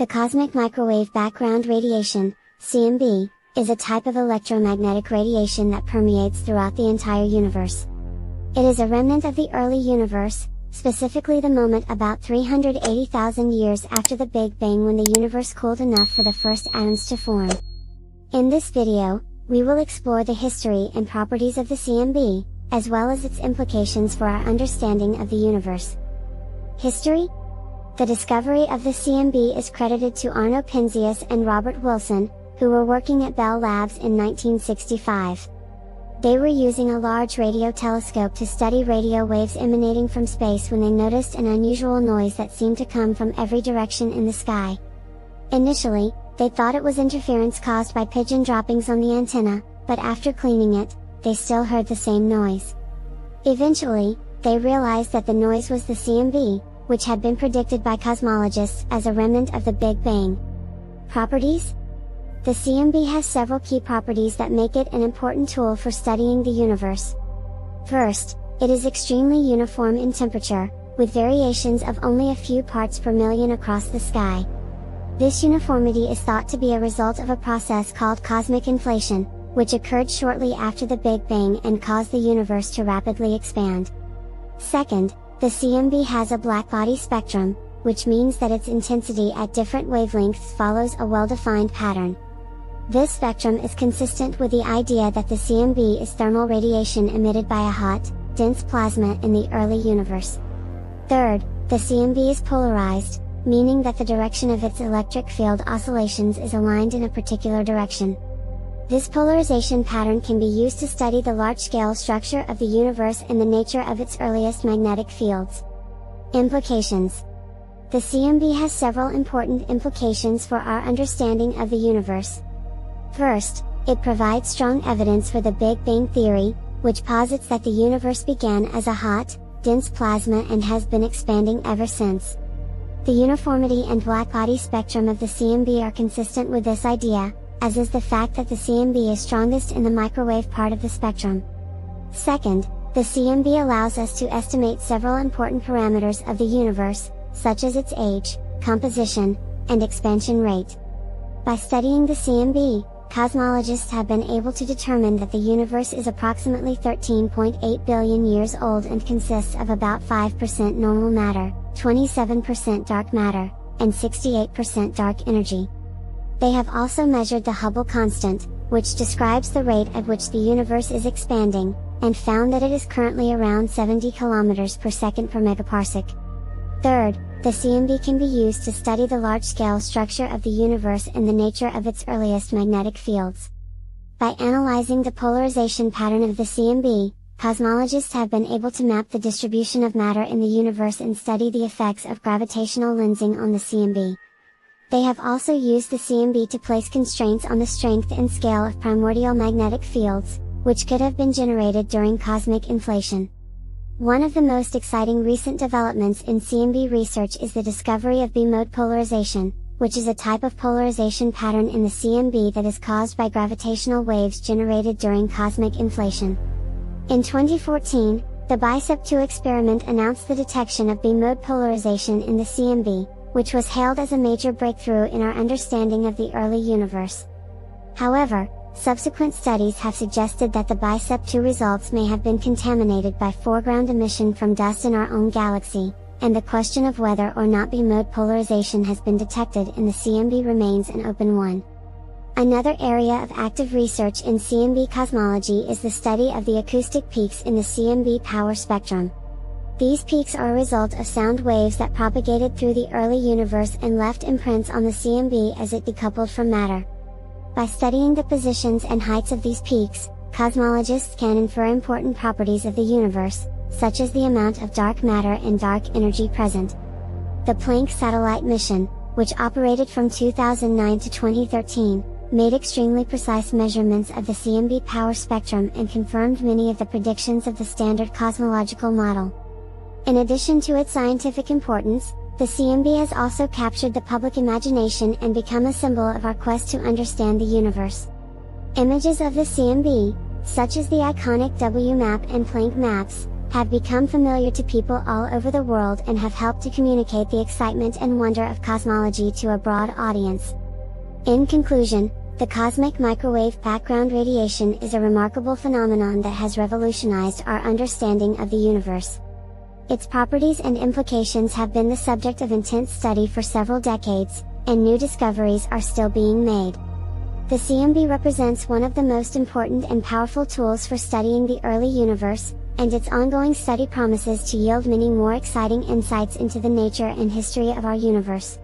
The cosmic microwave background radiation, CMB, is a type of electromagnetic radiation that permeates throughout the entire universe. It is a remnant of the early universe, specifically the moment about 380,000 years after the Big Bang, when the universe cooled enough for the first atoms to form. In this video, we will explore the history and properties of the CMB, as well as its implications for our understanding of the universe. History? The discovery of the CMB is credited to Arno Penzias and Robert Wilson, who were working at Bell Labs in 1965. They were using a large radio telescope to study radio waves emanating from space when they noticed an unusual noise that seemed to come from every direction in the sky. Initially, they thought it was interference caused by pigeon droppings on the antenna, but after cleaning it, they still heard the same noise. Eventually, they realized that the noise was the CMB, which had been predicted by cosmologists as a remnant of the Big Bang. Properties? The CMB has several key properties that make it an important tool for studying the universe. First, it is extremely uniform in temperature, with variations of only a few parts per million across the sky. This uniformity is thought to be a result of a process called cosmic inflation, which occurred shortly after the Big Bang and caused the universe to rapidly expand. Second, the CMB has a blackbody spectrum, which means that its intensity at different wavelengths follows a well-defined pattern. This spectrum is consistent with the idea that the CMB is thermal radiation emitted by a hot, dense plasma in the early universe. Third, the CMB is polarized, meaning that the direction of its electric field oscillations is aligned in a particular direction. This polarization pattern can be used to study the large-scale structure of the universe and the nature of its earliest magnetic fields. Implications. The CMB has several important implications for our understanding of the universe. First, it provides strong evidence for the Big Bang theory, which posits that the universe began as a hot, dense plasma and has been expanding ever since. The uniformity and blackbody spectrum of the CMB are consistent with this idea, as is the fact that the CMB is strongest in the microwave part of the spectrum. Second, the CMB allows us to estimate several important parameters of the universe, such as its age, composition, and expansion rate. By studying the CMB, cosmologists have been able to determine that the universe is approximately 13.8 billion years old and consists of about 5% normal matter, 27% dark matter, and 68% dark energy. They have also measured the Hubble constant, which describes the rate at which the universe is expanding, and found that it is currently around 70 km per second per megaparsec. Third, the CMB can be used to study the large-scale structure of the universe and the nature of its earliest magnetic fields. By analyzing the polarization pattern of the CMB, cosmologists have been able to map the distribution of matter in the universe and study the effects of gravitational lensing on the CMB. They have also used the CMB to place constraints on the strength and scale of primordial magnetic fields, which could have been generated during cosmic inflation. One of the most exciting recent developments in CMB research is the discovery of B-mode polarization, which is a type of polarization pattern in the CMB that is caused by gravitational waves generated during cosmic inflation. In 2014, the BICEP-2 experiment announced the detection of B-mode polarization in the CMB, which was hailed as a major breakthrough in our understanding of the early universe. However, subsequent studies have suggested that the BICEP-2 results may have been contaminated by foreground emission from dust in our own galaxy, and the question of whether or not B-mode polarization has been detected in the CMB remains an open one. Another area of active research in CMB cosmology is the study of the acoustic peaks in the CMB power spectrum. These peaks are a result of sound waves that propagated through the early universe and left imprints on the CMB as it decoupled from matter. By studying the positions and heights of these peaks, cosmologists can infer important properties of the universe, such as the amount of dark matter and dark energy present. The Planck satellite mission, which operated from 2009 to 2013, made extremely precise measurements of the CMB power spectrum and confirmed many of the predictions of the standard cosmological model. In addition to its scientific importance, the CMB has also captured the public imagination and become a symbol of our quest to understand the universe. Images of the CMB, such as the iconic WMAP and Planck maps, have become familiar to people all over the world and have helped to communicate the excitement and wonder of cosmology to a broad audience. In conclusion, the cosmic microwave background radiation is a remarkable phenomenon that has revolutionized our understanding of the universe. Its properties and implications have been the subject of intense study for several decades, and new discoveries are still being made. The CMB represents one of the most important and powerful tools for studying the early universe, and its ongoing study promises to yield many more exciting insights into the nature and history of our universe.